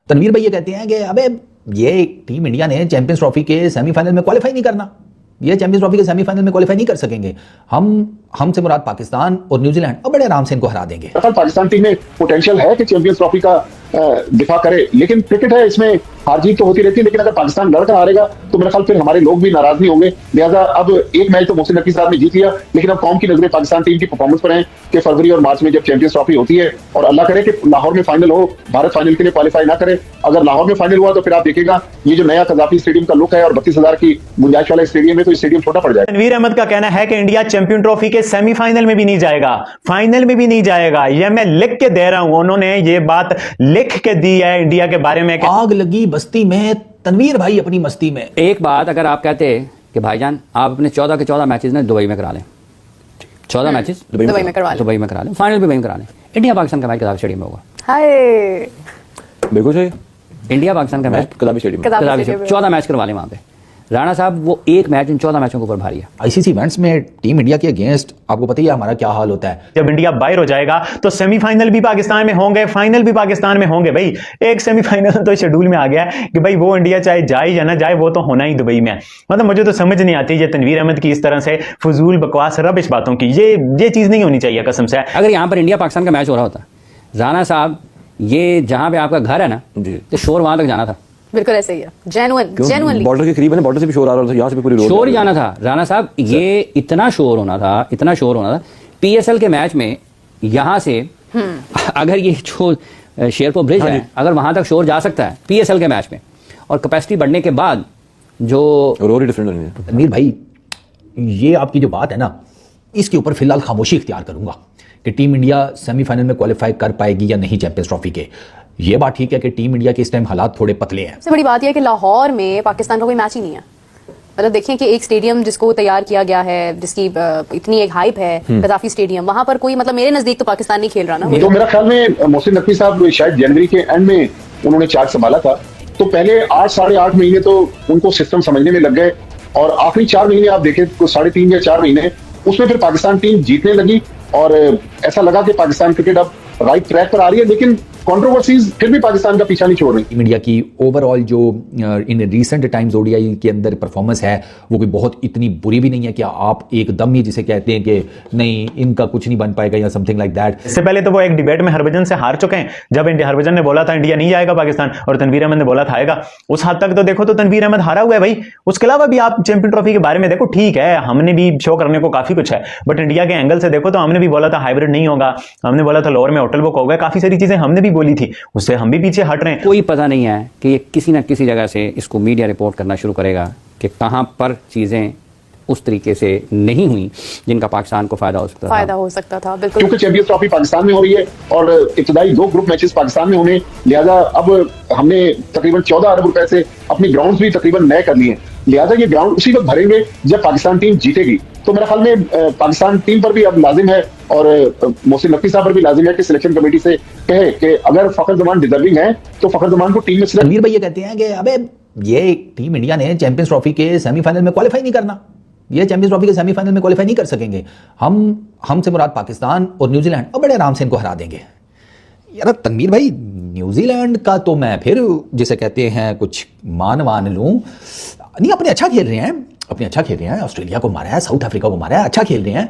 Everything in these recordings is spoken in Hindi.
तनवीर भाई ये कहते हैं कि अबे ये टीम इंडिया ने चैंपियंस ट्रॉफी के सेमीफाइनल में क्वालिफाई नहीं करना, ये चैंपियंस ट्रॉफी के सेमीफाइनल में क्वालिफाई नहीं कर सकेंगे। हमसे मुराद पाकिस्तान और न्यूजीलैंड और बड़े आराम से इनको हरा देंगे। पाकिस्तान टीम में पोटेंशियल है कि चैंपियंस ट्रॉफी का दिफा करे, लेकिन क्रिकेट है, इसमें हार जीत तो होती रहती है। लेकिन अगर पाकिस्तान लड़कर हारेगा तो मेरा ख्याल फिर हमारे लोग भी नाराज नहीं होंगे। लिहाजा अब एक मैच तो मोहसिन नकवी साहब ने जीत लिया, लेकिन अब कौम की नजरें पाकिस्तान टीम की परफॉर्मेंस पर हैं कि फरवरी और मार्च में जब चैंपियंस ट्रॉफी होती है, और अल्लाह करे कि लाहौर में फाइनल हो, भारत फाइनल के लिए क्वालिफाई ना करे। अगर लाहौर में फाइनल हुआ तो फिर आप देखिएगा ये जो नया कजाफी स्टेडियम का लुक है और 32,000 की गुंजाइश वाला स्टेडियम है, तो स्टेडियम छोटा पड़ जाएगा। तनवीर अहमद का कहना है कि इंडिया चैंपियन ट्रॉफी के सेमीफाइनल में भी नहीं जाएगा, फाइनल में भी नहीं जाएगा। ये मैं लिख के दे रहा हूं, उन्होंने ये बात लिख के दी है इंडिया के बारे में। आग लगी बस्ती में, तनवीर भाई अपनी मस्ती में। एक बात, अगर आप कहते कि भाईजान आप अपने 14 के 14 मैचेस ने दुबई में करा लें, 14 मैचेस दुबई में करा लें, फाइनल भी वहीं करा लें, इंडिया पाकिस्तान का मैच कदाफी स्टेडियम में होगा। हाय बिल्कुल सही, इंडिया पाकिस्तान का मैच कदाफी स्टेडियम 14 मैच करवा लें वहां पे। राणा साहब वो एक मैच इन 14 मैचों के ऊपर भारी है। आईसीसी इवेंट्स में टीम इंडिया के अगेंस्ट आपको पता ही है हमारा क्या हाल होता है। जब इंडिया बाहर हो जाएगा तो सेमीफाइनल भी पाकिस्तान में होंगे, फाइनल भी पाकिस्तान में होंगे। भाई एक सेमीफाइनल तो शेड्यूल में आ गया है कि भाई वो इंडिया चाहे जाए या ना जाए वो तो होना ही दुबई में। मतलब मुझे तो समझ नहीं आती ये तनवीर अहमद की इस तरह से फजूल बकवास रबिश बातों की, ये चीज नहीं होनी चाहिए कसम से। अगर यहाँ पर इंडिया पाकिस्तान का मैच हो रहा होता, राणा साहब ये जहां पे आपका घर है ना, तो शोर वहां तक जाना था। बिल्कुल ऐसे ही है, जेन्युइनली बॉर्डर के करीब है ना, बॉर्डर से भी शोर आ रहा था, यहाँ से भी पूरी रोड शोर जाना था। राणा साहब ये इतना शोर होना था पीएसएल के मैच में, यहां से अगर ये जो शेरपुर ब्रिज है, अगर वहां तक शोर जा सकता है पीएसएल के मैच में, और कैपेसिटी बढ़ने के बाद जो रोड ही डिफरेंट है। तनवीर भाई ये आपकी जो बात है ना, इसके ऊपर फिलहाल खामोशी इख्तियार करूंगा कि टीम इंडिया सेमीफाइनल में क्वालिफाई कर पाएगी या नहीं चैंपियंस ट्रॉफी के। ये बात ठीक है कि टीम इंडिया के इस टाइम हालात थोड़े पतले हैं। सबसे बड़ी बात यह है कि लाहौर में पाकिस्तान का कोई मैच ही नहीं है। मतलब देखिए कि एक स्टेडियम जिसको तैयार किया गया है, जिसकी इतनी एक हाइप है, कजाफी स्टेडियम, वहां पर कोई मतलब मेरे नजदीक तो पाकिस्तान नहीं खेल रहा ना। तो मेरा ख्याल में मोहसिन नकवी साहब शायद जनवरी के एंड में उन्होंने चार्ज संभाला था, तो पहले 8 साढ़े 8 महीने तो उनको सिस्टम समझने में लग गए, और आखिरी 4 महीने आप देखें तो 3.5 या 4 महीने उसमें फिर पाकिस्तान टीम जीतने लगी, और ऐसा लगा कि पाकिस्तान क्रिकेट अब राइट ट्रैक पर आ रही है। लेकिन कंट्रोवर्सीज फिर भी पाकिस्तान का पीछा नहीं छोड़ रही। टीम इंडिया की ओवरऑल जो इन रीसेंट टाइम्स ओडीआई के अंदर परफॉर्मेंस है वो कोई बहुत इतनी बुरी भी नहीं है कि आप एकदम ही जिसे कहते हैं कि नहीं इनका कुछ नहीं बन पाएगा या समथिंग लाइक दैट। इससे पहले तो वो एक डिबेट में हरभजन से हार चुके हैं, जब हरभजन ने बोला था इंडिया नहीं जाएगा पाकिस्तान, और तनवीर अहमद ने बोला था आएगा। उस हद तक तो देखो तो तनवीर अहमद हारा हुआ है भाई। उसके अलावा भी आप चैंपियन ट्रॉफी के बारे में देखो, ठीक है हमने भी शो करने को काफी कुछ है, बट इंडिया के एंगल से देखो तो हमने भी बोला था हाइब्रिड नहीं होगा, हमने बोला था लोअर में होटल बुक होगा, काफी सारी चीजें हमने भी बोली थी, उससे हम भी पीछे हट रहे हैं। कोई पता नहीं है कि ये किसी ना किसी जगह से इसको मीडिया रिपोर्ट करना शुरू करेगा कि कहां पर चीजें उस तरीके से नहीं हुई जिनका पाकिस्तान को फायदा हो सकता था। बिल्कुल, क्योंकि चैंपियंस ट्रॉफी पाकिस्तान में हो रही है और इब्तदाई 2 ग्रुप मैचेस पाकिस्तान में होने, लिहाजा अब हमने तकरीबन 14 अरब रुपए से अपनी ग्राउंड्स भी तकरीबन नए कर लिए, लिहाजा ये ग्राउंड उसी वक्त भरेंगे जब पाकिस्तान टीम जीतेगी। तो मेरे ख्याल में पाकिस्तान टीम पर भी अब लाजिम है, और मोहसिन नकवी साहब पर भी लाजिम है कि सिलेक्शन कमेटी से कहे कि अगर फखर जमान डिजर्विंग है तो फखर जमान को टीम में सिलेक्ट। तनवीर भाई ये कहते हैं कि अबे ये टीम इंडिया ने चैंपियंस ट्रॉफी के सेमीफाइनल में क्वालिफाई नहीं करना, ये चैंपियंस ट्रॉफी के सेमीफाइनल में क्वालिफाई नहीं कर सकेंगे। हमसे मुराद पाकिस्तान और न्यूजीलैंड और बड़े आराम से इनको हरा देंगे। यार तनवीर भाई न्यूजीलैंड का तो मैं फिर जिसे कहते हैं कुछ मान लूं, नहीं अपने अच्छा खेल रहे हैं, ऑस्ट्रेलिया को मारा है, साउथ अफ्रीका को मारा है, अच्छा खेल रहे हैं।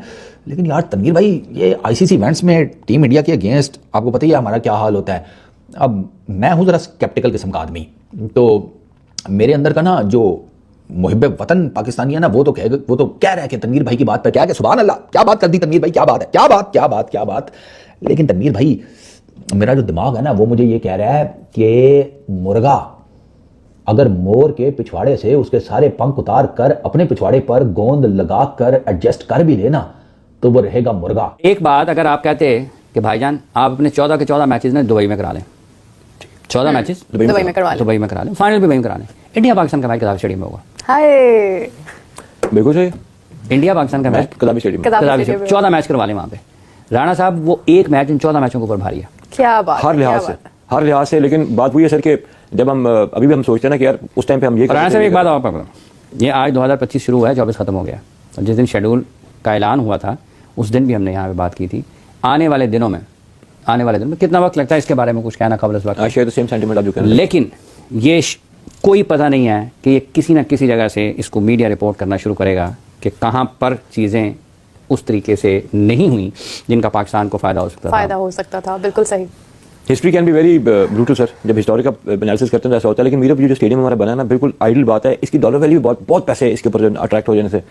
लेकिन यार तनवीर भाई ये आईसीसी इवेंट्स में टीम इंडिया के अगेंस्ट आपको पता ही है हमारा क्या हाल होता है। अब मैं हूं जरा स्केप्टिकल किस्म का आदमी, तो मेरे अंदर का ना जो मुहिब्बे वतन पाकिस्तानी है ना, वो तो कह रहा है कि तनवीर भाई की बात पर क्या सुभान अल्लाह, क्या बात कर दी तनवीर भाई, क्या बात है, क्या बात। लेकिन तनवीर भाई मेरा जो दिमाग है ना वो मुझे ये कह रहा है कि मुर्गा अगर मोर के पिछवाड़े से उसके सारे पंख उतार कर अपने पिछवाड़े पर गोंद लगा कर एडजस्ट कर भी लेना तो वो रहेगा मुर्गा। एक बात, अगर आप कहते कि भाईजान आप अपने 14 के 14 मैचेस ने दुबई में करा लें, 14 मैचेस दुबई में करा लें, फाइनल भी वहीं करा लें, इंडिया पाकिस्तान का मैच कदाफी स्टेडियम में होगा। हाय बिल्कुल सही, इंडिया पाकिस्तान का मैच कदाफी स्टेडियम 14 मैच करवा लें वहां पे। राणा साहब वो एक मैच इन 14 मैचों के ऊपर भारी है। क्या बात, हर लिहाज से। लेकिन बात वही है सर कि जब हम अभी भी हम सोचते हैं ना कि यार उस टाइम पे हम ये राणा साहब एक बात आप पकड़ो, ये आज 2025 शुरू हुआ है, 24 खत्म हो गया, और जिस दिन शेड्यूल का ऐलान हुआ था उस दिन भी हमने यहाँ पे बात की थी, आने वाले दिनों में आने वाले दिन में। कितना वक्त लगता है इसके बारे में कुछ कहना काबिल इस वक्त? I share the same sentiment आप जो कह रहे हैं। लेकिन ये कोई पता नहीं है कि ये किसी न किसी जगह से इसको मीडिया रिपोर्ट करना शुरू करेगा कि कहाँ पर चीज़ें उस तरीके से नहीं हुई जिनका पाकिस्तान को फ़ायदा हो सकता था। फायदा हो सकता था, बिल्कुल सही। History can be very brutal sir, जब हिस्टोरिक का एनालिसिस करते हैं तो ऐसा होता है। लेकिन मेरा जो स्टेडियम हमारा बना है ना, बिल्कुल आइडल बात है। इसकी डॉलर वैल्यू बहुत बहुत पैसे है इसके ऊपर अट्रैक्ट हो जाने से।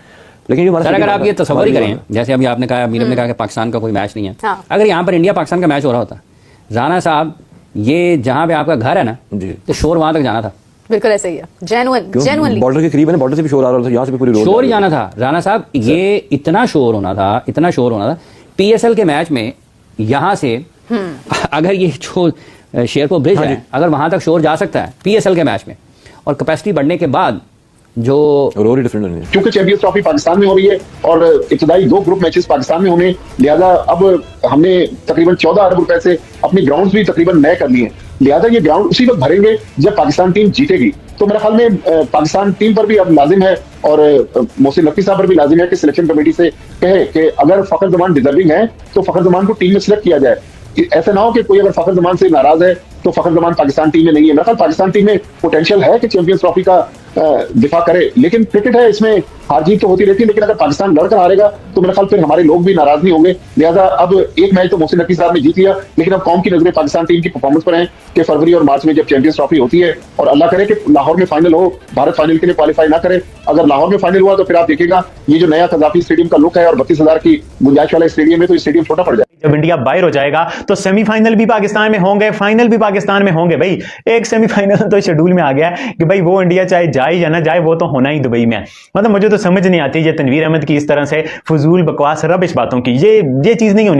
लेकिन सर अगर आप ये तस्वर ही करें, जैसे अभी आपने कहा, मीरम ने कहा कि पाकिस्तान का कोई मैच नहीं है, हाँ। अगर यहाँ पर इंडिया पाकिस्तान का मैच हो रहा होता, राना साहब, ये जहाँ पे आपका घर है ना, तो शोर वहां तक जाना था। बिल्कुल ऐसे ही है, जेन्युइनली बॉर्डर के करीब है ना, बॉर्डर से भी शोर आ रहा था, यहाँ से भी पूरी रोड शोर ही जाना था। राना साहब, ये इतना शोर होना था PSL के मैच में, यहाँ से अगर ये जो शेरपुर ब्रिज है, अगर वहां तक शोर जा सकता है PSL के मैच में, और कैपेसिटी बढ़ने के बाद जो रोड ही डिफरेंट है। क्योंकि चैंपियंस ट्रॉफी पाकिस्तान में हो रही है और इब्तदाई 2 ग्रुप मैचेस पाकिस्तान में होने, लिहाजा अब हमने तकरीबन 14 अरब रुपए से अपनी ग्राउंड्स भी तकरीबन नए कर लिए हैं। लिहाजा ये ग्राउंड उसी वक्त भरेंगे जब पाकिस्तान टीम जीतेगी। तो मेरे ख्याल में पाकिस्तान टीम पर भी अब लाजिम है और मोहसिन नकवी साहब पर भी लाजिम है कि सिलेक्शन कमेटी से कहे कि अगर फखर जमान डिजर्विंग है तो फखर जमान को टीम में सिलेक्ट किया जाए। ऐसा ना हो कि कोई अगर फखर जमान से नाराज है तो फखर जमान पाकिस्तान टीम में नहीं है। मेरा ख्याल पाकिस्तान टीम में पोटेंशियल है कि चैंपियंस ट्रॉफी का दिफा करे, लेकिन क्रिकेट है, इसमें हार जीत तो होती रहती है। लेकिन अगर पाकिस्तान लड़कर हारेगा तो मेरा ख्याल फिर हमारे लोग भी नाराज नहीं होंगे। लिहाजा अब एक मैच तो मोहसिन नकवी साहब ने जीत लिया, लेकिन अब कौम की नजरें पाकिस्तान टीम की परफॉर्मेंस पर हैं कि फरवरी और मार्च में जब चैंपियंस ट्रॉफी होती है, और अल्लाह करे कि लाहौर में फाइनल हो, भारत फाइनल के लिए क्वालिफाई ना करे। अगर लाहौर में फाइनल हुआ तो फिर आप देखिएगा ये जो नया कजाफी स्टेडियम का लुक है और 32,000 की गुंजाइश वाला स्टेडियम है, तो स्टेडियम छोटा पड़ जाए। जब इंडिया बाहर हो जाएगा तो सेमीफाइनल भी पाकिस्तान में होंगे, फाइनल भी पाकिस्तान में होंगे। भाई एक सेमीफाइनल तो शेड्यूल में आ गया है कि भाई वो इंडिया चाहे जाए या ना जाए, वो तो होना ही दुबई में। मतलब मुझे तो समझ नहीं आती ये तनवीर अहमद की इस तरह से फजूल बकवास रबिश बातों की, ये चीज नहीं होनी।